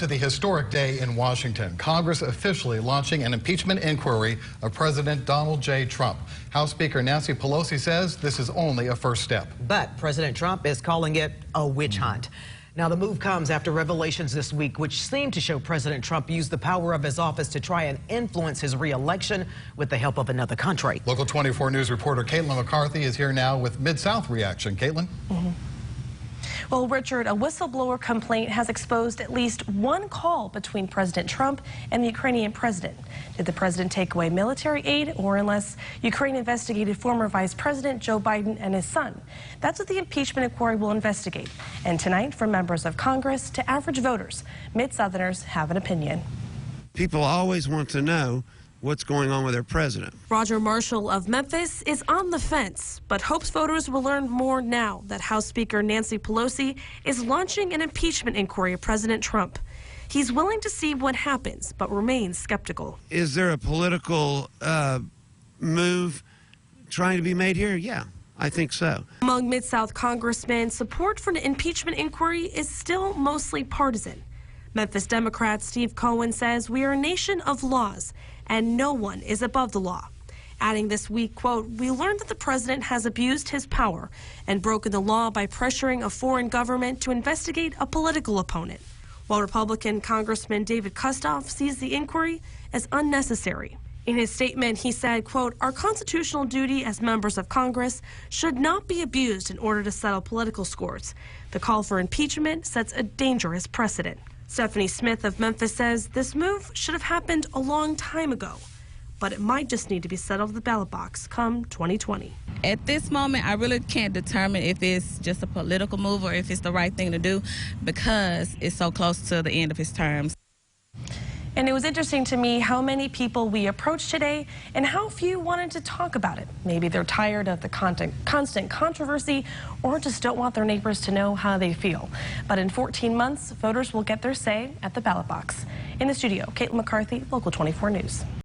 To the historic day in Washington, Congress officially launching an impeachment inquiry of President Donald J. Trump. House Speaker Nancy Pelosi says this is only a first step. But President Trump is calling it a witch hunt. Now, the move comes after revelations this week which seem to show President Trump used the power of his office to try and influence his re-election with the help of another country. Local 24 News reporter Caitlin McCarthy is here now with Mid-South reaction. Caitlin? Well, Richard, a whistleblower complaint has exposed at least one call between President Trump and the Ukrainian president. Did the president take away military aid, or unless Ukraine investigated former Vice President Joe Biden and his son? That's what the impeachment inquiry will investigate. And tonight, from members of Congress to average voters, Mid-Southerners have an opinion. People always want to know what's going on with their president. Roger Marshall of Memphis is on the fence, but hopes voters will learn more now that House Speaker Nancy Pelosi is launching an impeachment inquiry of President Trump. He's willing to see what happens, but remains skeptical. Is there a political move trying to be made here? Yeah, I think so. Among Mid-South congressmen, support for an impeachment inquiry is still mostly partisan. Memphis Democrat Steve Cohen says we are a nation of laws and no one is above the law. Adding this week, quote, "We learned that the president has abused his power and broken the law by pressuring a foreign government to investigate a political opponent." While Republican Congressman David Kustoff sees the inquiry as unnecessary. In his statement, he said, quote, "Our constitutional duty as members of Congress should not be abused in order to settle political scores. The call for impeachment sets a dangerous precedent." Stephanie Smith of Memphis says this move should have happened a long time ago, but it might just need to be settled at the ballot box come 2020. At this moment, I really can't determine if it's just a political move or if it's the right thing to do because it's so close to the end of his terms. And it was interesting to me how many people we approached today and how few wanted to talk about it. Maybe they're tired of the constant controversy or just don't want their neighbors to know how they feel. But in 14 months, voters will get their say at the ballot box. In the studio, Caitlin McCarthy, Local 24 News.